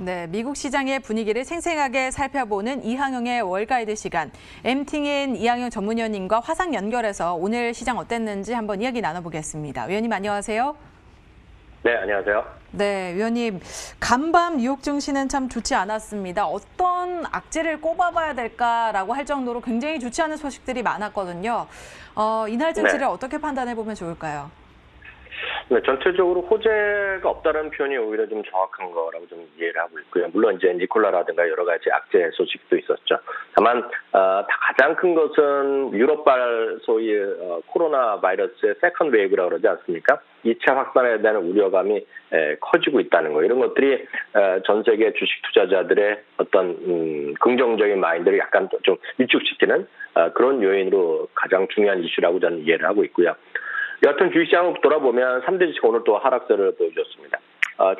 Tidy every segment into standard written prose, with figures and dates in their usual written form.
네, 미국 시장의 분위기를 생생하게 살펴보는 이항영의 월가이드 시간. MTN 이항영 전문위원님과 화상 연결해서 오늘 시장 어땠는지 한번 이야기 나눠보겠습니다. 위원님 안녕하세요. 네, 안녕하세요. 네, 위원님. 간밤 뉴욕 증시는 참 좋지 않았습니다. 어떤 악재를 꼽아봐야 될까라고 할 정도로 굉장히 좋지 않은 소식들이 많았거든요. 이날 증시를 어떻게 판단해보면 좋을까요? 네, 전체적으로 호재가 없다는 표현이 오히려 좀 정확한 거라고 좀 이해를 하고 있고요. 물론 이제 니콜라라든가 여러 가지 악재 소식도 있었죠. 다만 가장 큰 것은 유럽발 소위 코로나 바이러스의 세컨드 웨이브라고 그러지 않습니까? 2차 확산에 대한 우려감이 커지고 있다는 거. 이런 것들이 전 세계 주식 투자자들의 어떤 긍정적인 마인드를 약간 좀 위축시키는 그런 요인으로 가장 중요한 이슈라고 저는 이해를 하고 있고요. 여하튼 주식시장을 돌아보면 3대 지수가 오늘 또 하락세를 보여줬습니다.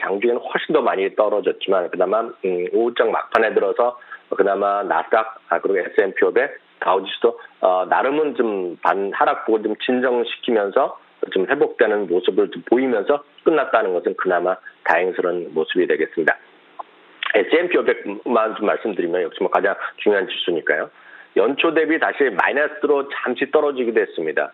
장중에는 훨씬 더 많이 떨어졌지만 그나마 오후장 막판에 들어서 그나마 나스닥 그리고 S&P 500, 다우지수도 나름은 좀 하락폭을 좀 진정시키면서 좀 회복되는 모습을 좀 보이면서 끝났다는 것은 그나마 다행스러운 모습이 되겠습니다. S&P 500만 좀 말씀드리면 역시 뭐 가장 중요한 지수니까요. 연초 대비 다시 마이너스로 잠시 떨어지기도 했습니다.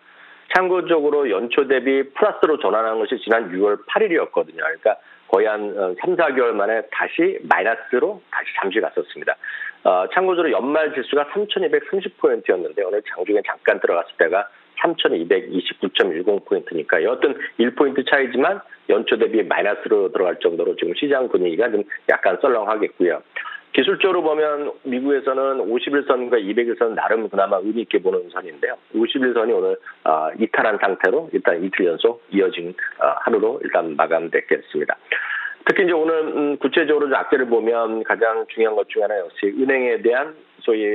참고적으로 연초 대비 플러스로 전환한 것이 지난 6월 8일이었거든요. 그러니까 거의 한 3, 4개월 만에 다시 마이너스로 다시 잠시 갔었습니다. 참고적으로 연말 지수가 3,230포인트였는데 오늘 장중에 잠깐 들어갔을 때가 3,229.10포인트니까 여하튼 1포인트 차이지만 연초 대비 마이너스로 들어갈 정도로 지금 시장 분위기가 좀 약간 썰렁하겠고요. 기술적으로 보면 미국에서는 51선과 200일선 나름 그나마 의미 있게 보는 선인데요. 51선이 오늘 이탈한 상태로 일단 이틀 연속 이어진 하루로 일단 마감됐겠습니다. 특히 이제 오늘 구체적으로 악재를 보면 가장 중요한 것 중에 하나 역시 은행에 대한 소위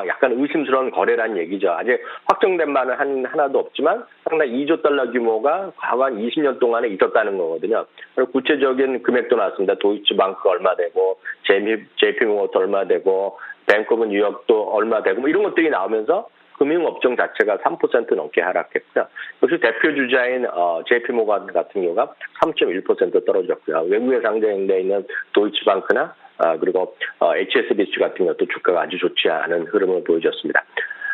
약간 의심스러운 거래란 얘기죠. 아직 확정된 바는 하나도 없지만 상당히 2조 달러 규모가 과거 한 20년 동안에 있었다는 거거든요. 그리고 구체적인 금액도 나왔습니다. 도이치방크 얼마 되고, JP모건 얼마 되고, 뱅크 오브 뉴욕도 얼마 되고, 뭐 이런 것들이 나오면서 금융업종 자체가 3% 넘게 하락했고요. 역시 대표 주자인 JP모건 같은 경우가 3.1% 떨어졌고요. 외국에 상장되어 있는 도이치방크나 그리고 HSBC 같은 것도 주가가 아주 좋지 않은 흐름을 보여줬습니다.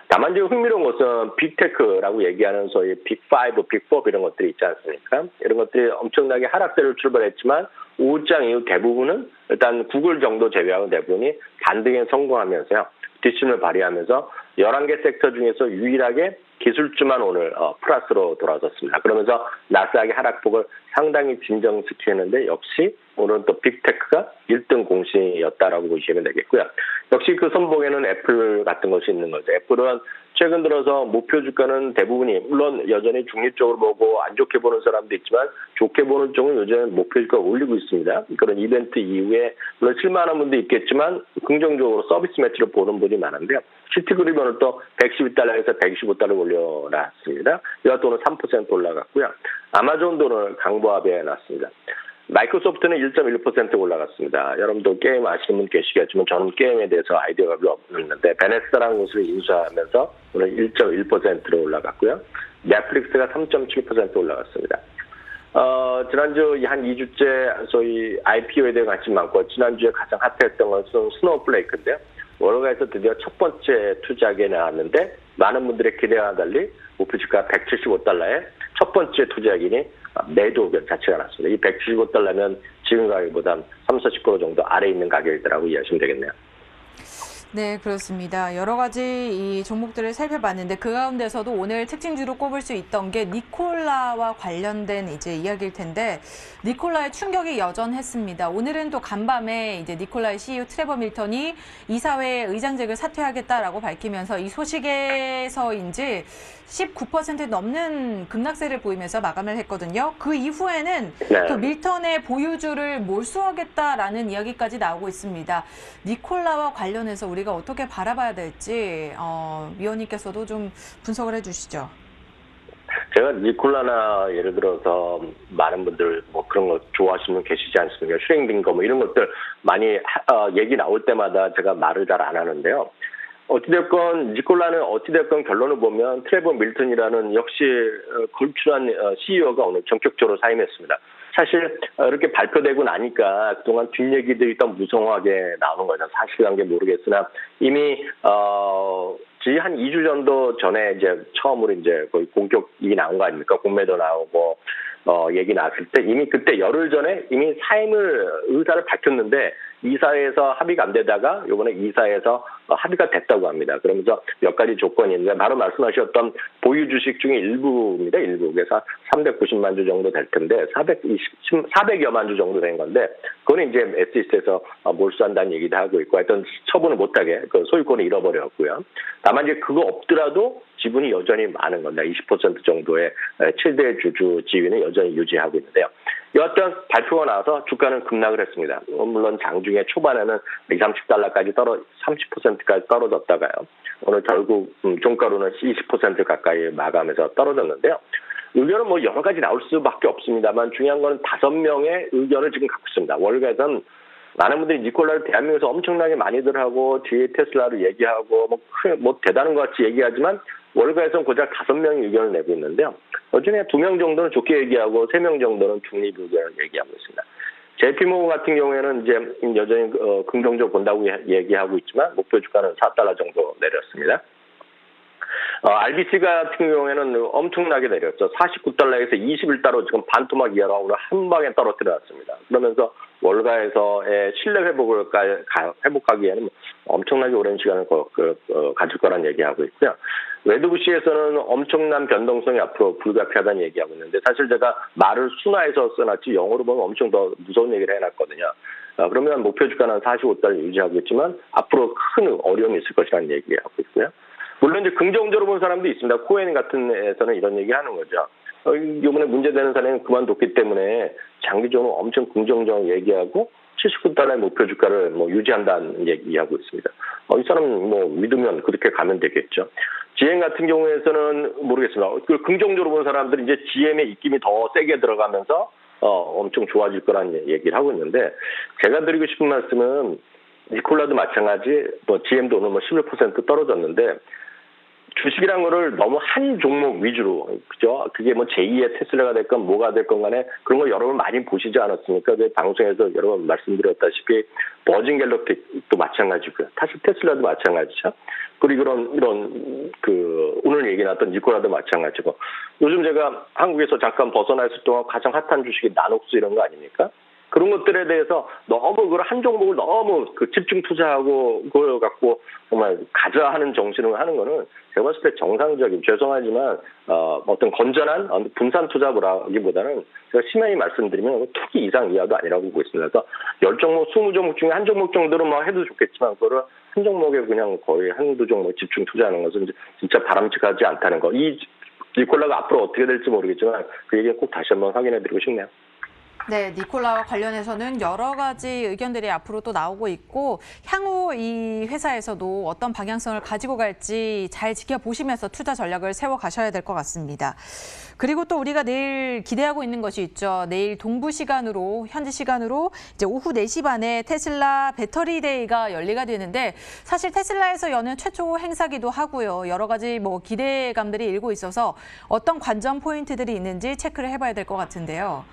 다만 지금 흥미로운 것은 빅테크라고 얘기하는 소위 빅5, 빅4 이런 것들이 있지 않습니까? 이런 것들이 엄청나게 하락세를 출발했지만 오후장 이후 대부분은 일단 구글 정도 제외하고 대부분이 반등에 성공하면서요. 뒷심을 발휘하면서 11개 섹터 중에서 유일하게 기술주만 오늘 플러스로 돌아섰습니다. 그러면서 나스닥의 하락폭을 상당히 진정시키는데 역시 오늘은 또 빅테크가 1등 공신이었다라고 보시면 되겠고요. 역시 그 선봉에는 애플 같은 것이 있는 거죠. 애플은 최근 들어서 목표 주가는 대부분이 물론 여전히 중립적으로 보고 안 좋게 보는 사람도 있지만 좋게 보는 쪽은 요즘 목표 주가 올리고 있습니다. 그런 이벤트 이후에 물론 실망하는 분도 있겠지만 긍정적으로 서비스 매출을 보는 분이 많은데요. 시티그룹이 오늘 또 112달러에서 125달러 올려놨습니다. 이와 오늘 3% 올라갔고요. 아마존도 오늘 강보합에 났습니다. 마이크로소프트는 1.1% 올라갔습니다. 여러분도 게임 아시는 분 계시겠지만 저는 게임에 대해서 아이디어가 별로 없는데 베네스라는 곳을 인수하면서 오늘 1.1%로 올라갔고요. 넷플릭스가 3.7% 올라갔습니다. 지난주 한 2주째 소위 IPO에 대한 관심이 많고 지난주에 가장 핫했던 것은 스노우플레이크인데요. 월가에서 드디어 첫 번째 투자액에 나왔는데 많은 분들의 기대와 달리 목표 주가 175달러에 첫 번째 투자액이니 매도 의견 자체가 났습니다. 이 175달러면 지금 가격보다 30-40% 정도 아래 있는 가격이라고 이해하시면 되겠네요. 네, 그렇습니다. 여러 가지 이 종목들을 살펴봤는데 그 가운데서도 오늘 특징주로 꼽을 수 있던 게 니콜라와 관련된 이제 이야기일 텐데 니콜라의 충격이 여전했습니다. 오늘은 또 간밤에 이제 니콜라의 CEO 트레버 밀턴이 이사회 의장직을 사퇴하겠다라고 밝히면서 이 소식에서인지 19% 넘는 급락세를 보이면서 마감을 했거든요. 그 이후에는 또 밀턴의 보유주를 몰수하겠다라는 이야기까지 나오고 있습니다. 니콜라와 관련해서 우리가 어떻게 바라봐야 될지 위원님께서도 좀 분석을 해주시죠. 제가 니콜라나 예를 들어서 많은 분들 뭐 그런 거 좋아하시는 분 계시지 않습니까? 슈랭딩거 뭐 이런 것들 많이 얘기 나올 때마다 제가 말을 잘 안 하는데요. 어찌됐건 니콜라는 어찌됐건 결론을 보면 트레버 밀턴이라는 역시 걸출한 CEO가 오늘 전격적으로 사임했습니다. 사실 이렇게 발표되고 나니까 그동안 뒷얘기들이 더 무성하게 나오는 거죠. 사실관계 모르겠으나 이미 지금 한 2주 정도 전에 이제 처음으로 이제 거의 본격이 나온 거 아닙니까? 공매도 나오고 얘기 나왔을 때 이미 그때 열흘 전에 이미 사임을 의사를 밝혔는데 이사회에서 합의가 안 되다가 이번에 이사회에서 합의가 됐다고 합니다. 그러면서 몇 가지 조건이 있는데 바로 말씀하셨던 보유 주식 중에 일부입니다. 일부. 그래서 390만 주 정도 될 텐데 400여만 주 정도 된 건데 그거는 이제 SEC에서 몰수한다는 얘기도 하고 있고 하여튼 처분을 못하게 그 소유권을 잃어버렸고요. 다만 이제 그거 없더라도 지분이 여전히 많은 겁니다. 20% 정도의 최대 주주 지위는 여전히 유지하고 있는데요. 여하튼 발표가 나와서 주가는 급락을 했습니다. 물론 장중에 초반에는 20, 30달러까지 30%까지 떨어졌다가요. 오늘 결국 종가로는 20% 가까이 마감해서 떨어졌는데요. 의견은 뭐 여러 가지 나올 수밖에 없습니다만 중요한 건 5명의 의견을 지금 갖고 있습니다. 월가에서는 많은 분들이 니콜라를 대한민국에서 엄청나게 많이들 하고 뒤에 테슬라를 얘기하고 뭐 대단한 것 같이 얘기하지만 월가에서는 고작 5명의 의견을 내고 있는데요. 어중에 2명 정도는 좋게 얘기하고 3명 정도는 중립 의견을 얘기하고 있습니다. JP모건 같은 경우에는 이제 여전히 긍정적으로 본다고 얘기하고 있지만 목표 주가는 4달러 정도 내렸습니다. RBC 같은 경우에는 엄청나게 내렸죠. 49달러에서 21달러 지금 반토막 이하로 오늘 한 방에 떨어뜨렸습니다. 그러면서 월가에서의 신뢰 회복을 회복하기에는 엄청나게 오랜 시간을 가질 거란 얘기하고 있고요. 웨드부시에서는 엄청난 변동성이 앞으로 불가피하다는 얘기하고 있는데 사실 제가 말을 순화해서 써놨지 영어로 보면 엄청 더 무서운 얘기를 해놨거든요. 그러면 목표 주가는 45달러 유지하고 있지만 앞으로 큰 어려움이 있을 것이라는 얘기하고 있고요. 물론 이제 긍정적으로 본 사람도 있습니다. 코엔 같은 데에서는 이런 얘기 하는 거죠. 이번에 문제되는 사람이 그만뒀기 때문에 장기적으로 엄청 긍정적으로 얘기하고 79달러의 목표 주가를 뭐 유지한다는 얘기하고 있습니다. 이 사람 뭐 믿으면 그렇게 가면 되겠죠. GM 같은 경우에서는 모르겠습니다. 그 긍정적으로 본 사람들은 이제 GM의 입김이 더 세게 들어가면서 엄청 좋아질 거라는 얘기를 하고 있는데 제가 드리고 싶은 말씀은 니콜라도 마찬가지, 뭐 GM도 오늘 뭐 11% 떨어졌는데 주식이란 거를 너무 한 종목 위주로, 그죠? 그게 뭐 제2의 테슬라가 됐건 뭐가 됐건 간에 그런 거 여러분 많이 보시지 않았습니까? 그 방송에서 여러 번 말씀드렸다시피 버진 갤럭틱도 마찬가지고요. 사실 테슬라도 마찬가지죠. 그리고 이런 오늘 얘기 나왔던 니콜라도 마찬가지고 요즘 제가 한국에서 잠깐 벗어나 있을 동안 가장 핫한 주식이 나녹스 이런 거 아닙니까? 그런 것들에 대해서 너무 그걸 한 종목을 너무 집중 투자하고 그걸 갖고 정말 가자 하는 정신을 하는 거는 제가 봤을 때 정상적인, 죄송하지만 어떤 건전한 분산 투자라기보다는 제가 심하게 말씀드리면 투기 이상 이하도 아니라고 보고 있습니다. 그래서 10종목, 20종목 중에 한 종목 정도로 뭐 해도 좋겠지만 그거를 한 종목에 그냥 거의 한두 종목 집중 투자하는 것은 진짜 바람직하지 않다는 거. 이 니콜라가 앞으로 어떻게 될지 모르겠지만 그 얘기 꼭 다시 한번 확인해드리고 싶네요. 네, 니콜라와 관련해서는 여러 가지 의견들이 앞으로 또 나오고 있고 향후 이 회사에서도 어떤 방향성을 가지고 갈지 잘 지켜보시면서 투자 전략을 세워가셔야 될 것 같습니다. 그리고 또 우리가 내일 기대하고 있는 것이 있죠. 내일 동부 시간으로, 현지 시간으로 이제 오후 4시 반에 테슬라 배터리 데이가 열리게 되는데 사실 테슬라에서 여는 최초 행사기도 하고요. 여러 가지 뭐 기대감들이 일고 있어서 어떤 관전 포인트들이 있는지 체크를 해봐야 될 것 같은데요.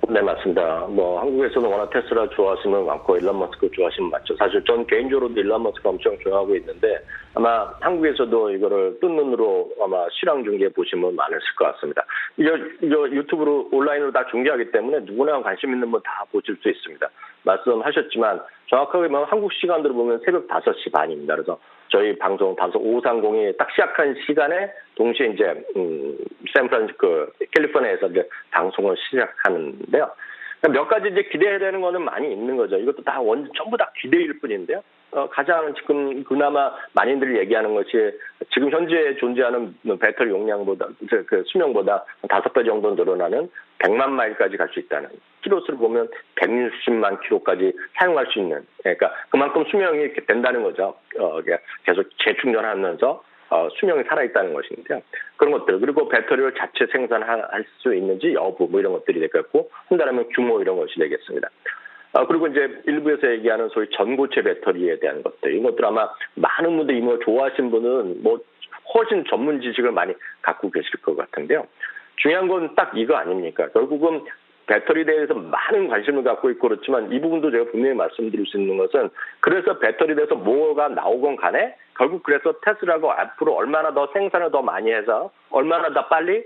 네, 맞습니다. 뭐 한국에서는 워낙 테슬라 좋아하시는 분 많고 일론 머스크 좋아하시는 분 많죠. 사실 전 개인적으로도 일론 머스크 엄청 좋아하고 있는데 아마 한국에서도 이거를 뜬 눈으로 아마 실황 중계 보신 분 많으실 것 같습니다. 이거 유튜브로 온라인으로 다 중계하기 때문에 누구나 관심 있는 분 다 보실 수 있습니다. 말씀하셨지만 정확하게 보면 한국 시간으로 보면 새벽 5시 반입니다. 그래서 저희 방송 530이 딱 시작한 시간에 동시에 이제 샌프란시스코 캘리포니아에서 이제 방송을 시작하는데요. 몇 가지 이제 기대해야 되는 거는 많이 있는 거죠. 이것도 다 전부 다 기대일 뿐인데요. 가장 지금 그나마 많이들 얘기하는 것이 지금 현재 존재하는 배터리 용량보다 그 수명보다 5배 정도 늘어나는 100만 마일까지 갈 수 있다는, 키로수를 보면 160만 킬로까지 사용할 수 있는, 그러니까 그만큼 수명이 이렇게 된다는 거죠. 계속 재충전하면서 수명이 살아있다는 것인데요. 그런 것들, 그리고 배터리를 자체 생산할 수 있는지 여부 뭐 이런 것들이 되겠고, 한다면 규모 이런 것이 되겠습니다. 그리고 이제 일부에서 얘기하는 소위 전고체 배터리에 대한 것들, 이것들 아마 많은 분들이 이거 좋아하시는 분은 뭐 훨씬 전문 지식을 많이 갖고 계실 것 같은데요. 중요한 건 딱 이거 아닙니까? 결국은 배터리에 대해서 많은 관심을 갖고 있고 그렇지만 이 부분도 제가 분명히 말씀드릴 수 있는 것은 그래서 배터리에 대해서 뭐가 나오건 간에 결국 그래서 테슬라가 앞으로 얼마나 더 생산을 더 많이 해서 얼마나 더 빨리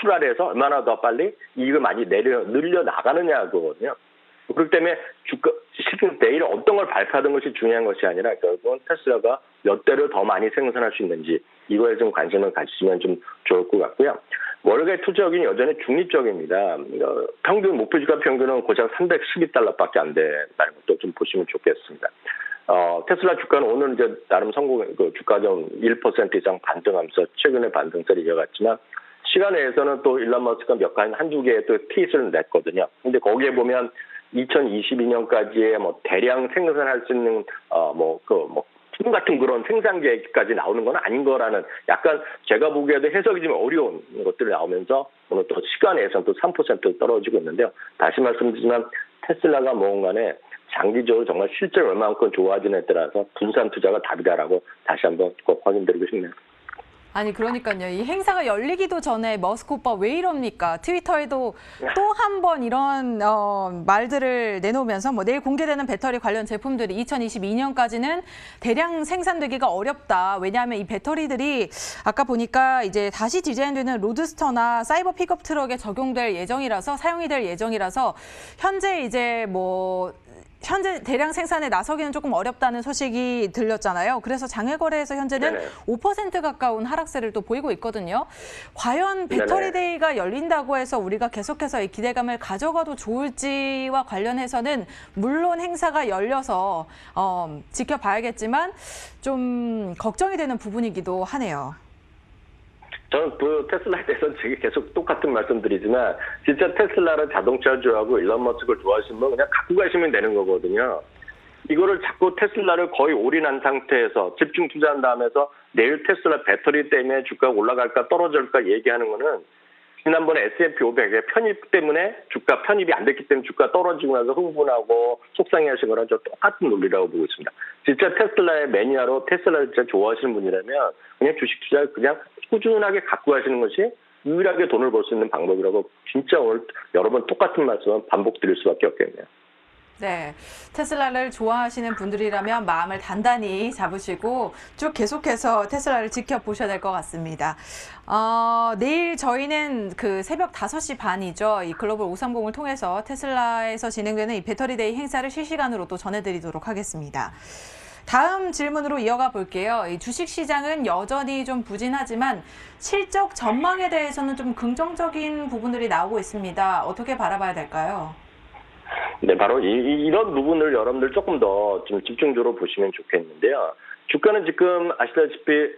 출하를 해서 얼마나 더 빨리 이익을 많이 늘려 나가느냐 그거거든요. 그렇기 때문에 실은 내일 어떤 걸 발표하는 것이 중요한 것이 아니라 결국은 테슬라가 몇 대를 더 많이 생산할 수 있는지 이거에 좀 관심을 가지시면 좀 좋을 것 같고요. 월가의 투자력은 여전히 중립적입니다. 평균 목표주가 평균은 고작 $312밖에 안 된다는 것도 좀 보시면 좋겠습니다. 테슬라 주가는 오늘 이제 나름 주가 좀 1% 이상 반등하면서 최근에 반등세를 이어갔지만 시간 내에서는 또 일론 머스크가 한두 개의 또 트윗을 냈거든요. 근데 거기에 보면 2022년까지의 대량 생산할 수 있는 팀 같은 그런 생산 계획까지 나오는 건 아닌 거라는 약간 제가 보기에도 해석이 좀 어려운 것들이 나오면서 오늘 또 시간에서는 또 3% 떨어지고 있는데요. 다시 말씀드리지만 테슬라가 뭔가에 장기적으로 정말 실제로 얼마만큼 좋아지느냐에 따라서 분산 투자가 답이다라고 다시 한번 꼭 확인드리고 싶네요. 아니 그러니까요. 이 행사가 열리기도 전에 머스크 오빠 왜 이럽니까? 트위터에도 또 한 번 이런 말들을 내놓으면서 내일 공개되는 배터리 관련 제품들이 2022년까지는 대량 생산되기가 어렵다. 왜냐하면 이 배터리들이 아까 보니까 이제 다시 디자인되는 로드스터나 사이버 픽업 트럭에 적용될 예정이라서 사용이 될 예정이라서 현재 이제 현재 대량 생산에 나서기는 조금 어렵다는 소식이 들렸잖아요. 그래서 장외 거래에서 현재는 네네. 5% 가까운 하락세를 또 보이고 있거든요. 과연 배터리 데이가 열린다고 해서 우리가 계속해서 이 기대감을 가져가도 좋을지와 관련해서는 물론 행사가 열려서 지켜봐야겠지만 좀 걱정이 되는 부분이기도 하네요. 저는 테슬라에 대해서는 계속 똑같은 말씀드리지만 진짜 테슬라를 자동차를 좋아하고 일론 머스크를 좋아하시는 분 그냥 갖고 가시면 되는 거거든요. 이거를 자꾸 테슬라를 거의 올인한 상태에서 집중 투자한 다음에서 내일 테슬라 배터리 때문에 주가가 올라갈까 떨어질까 얘기하는 거는 지난번에 S&P 500의 편입 때문에 주가 편입이 안 됐기 때문에 주가 떨어지고 나서 흥분하고 속상해하신 거랑 저 똑같은 논리라고 보고 있습니다. 진짜 테슬라의 매니아로 테슬라를 진짜 좋아하시는 분이라면 그냥 주식 투자를 그냥 꾸준하게 갖고 가시는 것이 유일하게 돈을 벌 수 있는 방법이라고 진짜 오늘 여러 번 똑같은 말씀을 반복드릴 수밖에 없겠네요. 네, 테슬라를 좋아하시는 분들이라면 마음을 단단히 잡으시고 쭉 계속해서 테슬라를 지켜보셔야 될 것 같습니다. 내일 저희는 그 새벽 5시 반이죠. 이 글로벌 530을 통해서 테슬라에서 진행되는 이 배터리데이 행사를 실시간으로 또 전해드리도록 하겠습니다. 다음 질문으로 이어가 볼게요. 이 주식시장은 여전히 좀 부진하지만 실적 전망에 대해서는 좀 긍정적인 부분들이 나오고 있습니다. 어떻게 바라봐야 될까요? 네, 바로 이런 부분을 여러분들 조금 더 좀 집중적으로 보시면 좋겠는데요. 주가는 지금 아시다시피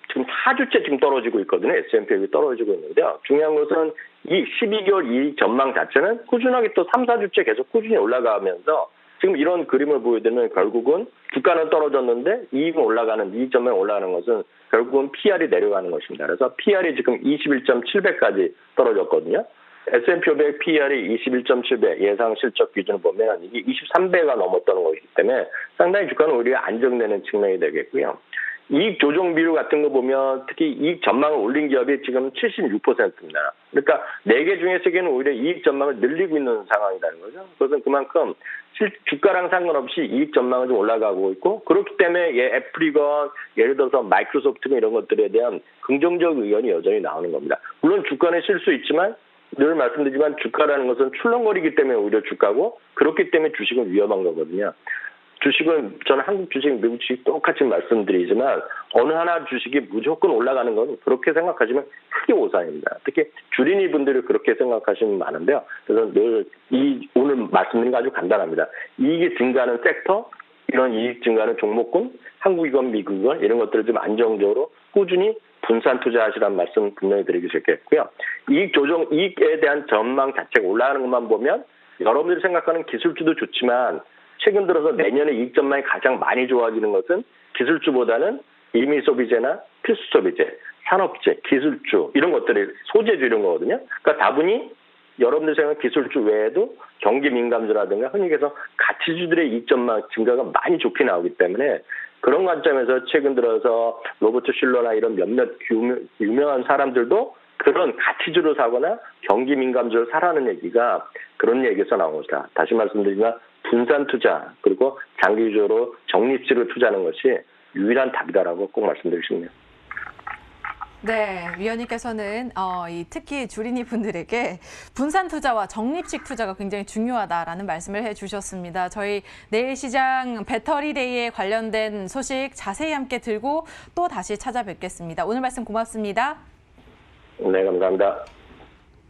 지금 4주째 지금 떨어지고 있거든요. S&P가 떨어지고 있는데요. 중요한 것은 이 12개월 이익 전망 자체는 꾸준하게 또 3, 4주째 계속 꾸준히 올라가면서 지금 이런 그림을 보여드리면 결국은 주가는 떨어졌는데 이익은 올라가는, 이익 전망이 올라가는 것은 결국은 PR이 내려가는 것입니다. 그래서 PR이 지금 21.7배까지 떨어졌거든요. S&P 500 PR이 21.7배 예상 실적 기준을 보면 이게 23배가 넘었다는 것이기 때문에 상당히 주가는 오히려 안정되는 측면이 되겠고요. 이익 조정 비율 같은 거 보면 특히 이익 전망을 올린 기업이 지금 76%입니다. 그러니까 4개 중에 3개는 오히려 이익 전망을 늘리고 있는 상황이라는 거죠. 그것은 그만큼 주가랑 상관없이 이익 전망은 좀 올라가고 있고 그렇기 때문에 애플이건 예를 들어서 마이크로소프트건 이런 것들에 대한 긍정적 의견이 여전히 나오는 겁니다. 물론 주가는 쉴 수 있지만 늘 말씀드리지만 주가라는 것은 출렁거리기 때문에 오히려 주가고 그렇기 때문에 주식은 위험한 거거든요. 주식은 저는 한국 주식, 미국 주식 똑같이 말씀드리지만 어느 하나 주식이 무조건 올라가는 건 그렇게 생각하시면 크게 오산입니다. 특히 주린이 분들이 그렇게 생각하시는 많은데요. 그래서 늘 오늘 말씀드린 거 아주 간단합니다. 이익이 증가하는 섹터, 이런 이익 증가하는 종목군, 한국이건 미국이건 이런 것들을 좀 안정적으로 꾸준히 분산 투자하시라는 말씀 분명히 드리기 싶겠고요. 이익에 대한 전망 자체가 올라가는 것만 보면 여러분들이 생각하는 기술주도 좋지만 최근 들어서 내년에 이익 전망이 가장 많이 좋아지는 것은 기술주보다는 임의 소비재나 필수 소비재, 산업재, 기술주 이런 것들이 소재주 이런 거거든요. 그러니까 다분히 여러분들 생각하는 기술주 외에도 경기 민감주라든가 흔히 얘기해서 가치주들의 이익 전망 증가가 많이 좋게 나오기 때문에 그런 관점에서 최근 들어서 로버트 슐러나 이런 몇몇 유명한 사람들도 그런 가치주로 사거나 경기 민감주를 사라는 얘기가 그런 얘기에서 나온 것이다. 다시 말씀드리지만 분산 투자 그리고 장기적으로 적립식으로 투자하는 것이 유일한 답이다라고 꼭 말씀드리고 싶네요. 네, 위원님께서는 특히 주린이 분들에게 분산 투자와 적립식 투자가 굉장히 중요하다라는 말씀을 해주셨습니다. 저희 내일 시장 배터리데이에 관련된 소식 자세히 함께 들고 또 다시 찾아뵙겠습니다. 오늘 말씀 고맙습니다. 네, 감사합니다.